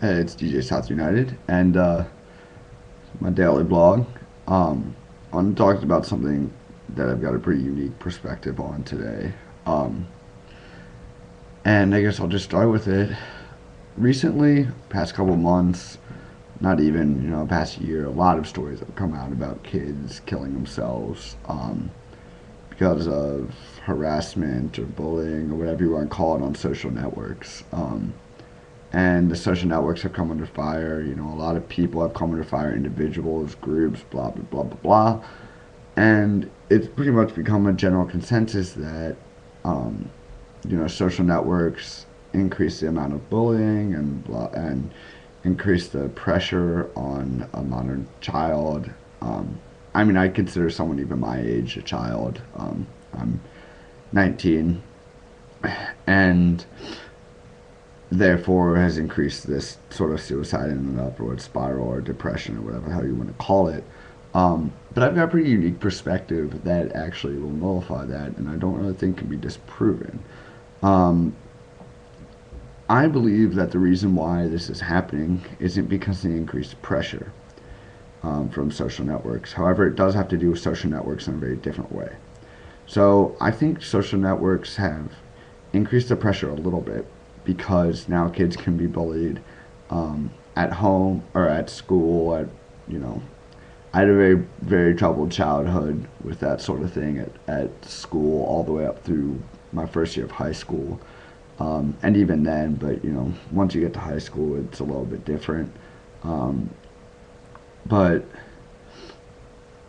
Hey, it's DJSouthUnited, and my daily blog. I want to talk about something that I've got a pretty unique perspective on today. Um, and I guess I'll just start with it. Recently, past couple months, not even, past year, a lot of stories have come out about kids killing themselves because of harassment or bullying or whatever you want to call it on social networks. And the social networks have come under fire. A lot of people have come under fire, individuals, groups, blah, blah, blah, blah, blah. And it's pretty much become a general consensus that, um, social networks increase the amount of bullying and increase the pressure on a modern child. I mean, I consider someone even my age a child. I'm 19, and therefore has increased this sort of suicide in an upward spiral or depression or whatever the hell you want to call it. But I've got a pretty unique perspective that actually will nullify that, and I don't really think can be disproven. Um, I believe that the reason why this is happening isn't because of the increased pressure from social networks. However, it does have to do with social networks in a very different way. So I think social networks have increased the pressure a little bit because now kids can be bullied at home or at school. You know, I had a very, very troubled childhood with that sort of thing at school all the way up through my first year of high school. And even then, but once you get to high school, it's a little bit different. Um, but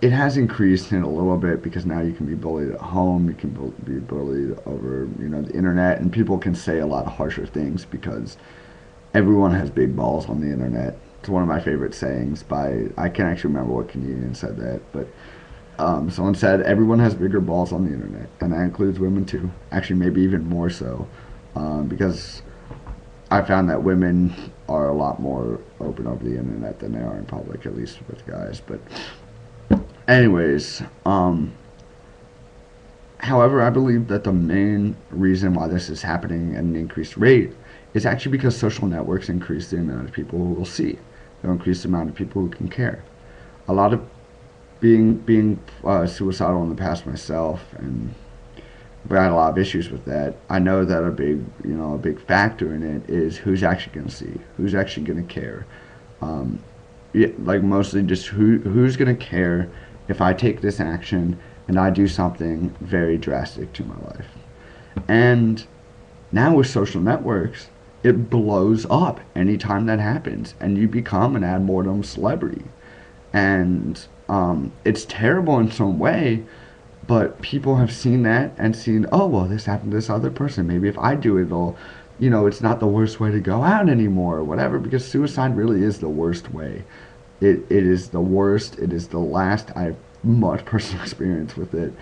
it has increased in a little bit because now you can be bullied at home, you can be bullied over the internet, and people can say a lot of harsher things because everyone has big balls on the internet. It's one of my favorite sayings by, I can't actually remember what comedian said that, but someone said everyone has bigger balls on the internet, and that includes women too. Actually, maybe even more so, because I found that women are a lot more open over the internet than they are in public, at least with guys. But anyways, however, I believe that the main reason why this is happening at an increased rate is actually because social networks increase the amount of people who will see. They'll increase the amount of people who can care. A lot of being suicidal in the past myself, and I've had a lot of issues with that. I know that a big factor in it is who's actually going to see, who's actually going to care. Um, yeah, like mostly just who's going to care if I take this action and I do something very drastic to my life. And now with social networks, it blows up anytime that happens, and you become an ad mortem celebrity. And it's terrible in some way, but people have seen that and seen, oh, well, this happened to this other person. Maybe if I do it, it's not the worst way to go out anymore or whatever, because suicide really is the worst way. It is the worst. It is the last. I have much personal experience with it,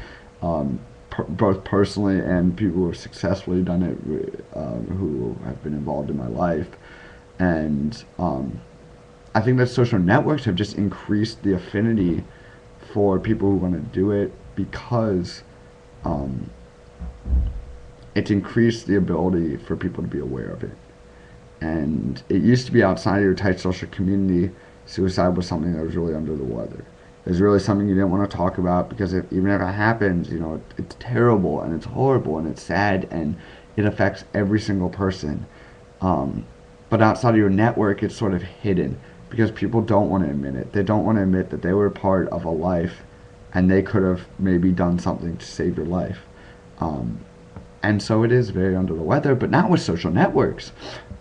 both personally and people who have successfully done it, who have been involved in my life. And I think that social networks have just increased the affinity for people who want to do it because um, it's increased the ability for people to be aware of it. And it used to be outside of your tight social community, suicide was something that was really under the weather. It was really something you didn't want to talk about because even if it happens, it's terrible and it's horrible and it's sad and it affects every single person. But outside of your network, it's sort of hidden because people don't want to admit it. They don't want to admit that they were part of a life and they could have maybe done something to save your life. Um, and so it is very under the weather. But now with social networks,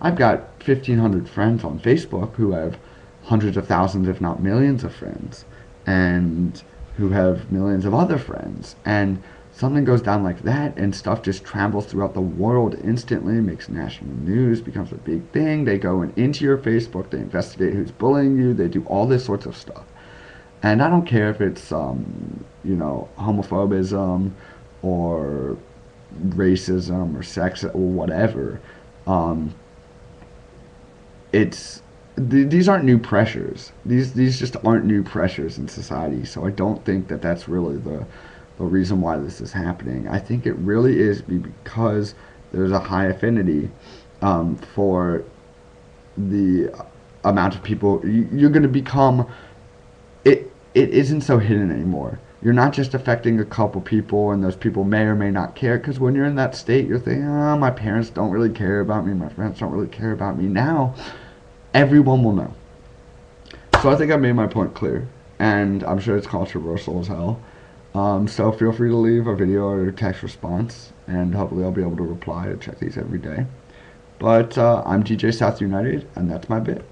I've got 1,500 friends on Facebook who have hundreds of thousands, if not millions of friends, and who have millions of other friends. And something goes down like that, and stuff just travels throughout the world instantly, makes national news, becomes a big thing. They go into your Facebook, they investigate who's bullying you, they do all this sorts of stuff. And I don't care if it's, homophobism or racism or sex or whatever. Um, it's these aren't new pressures. These just aren't new pressures in society. So I don't think that that's really the reason why this is happening. I think it really is because there's a high affinity for the amount of people you're going to become. It isn't so hidden anymore. You're not just affecting a couple people, and those people may or may not care. Because when you're in that state, you're thinking, "Oh, my parents don't really care about me. My friends don't really care about me." Now, everyone will know. So I think I made my point clear, and I'm sure it's controversial as hell. So feel free to leave a video or a text response, and hopefully I'll be able to reply. I check these every day. But I'm DJ South United, and that's my bit.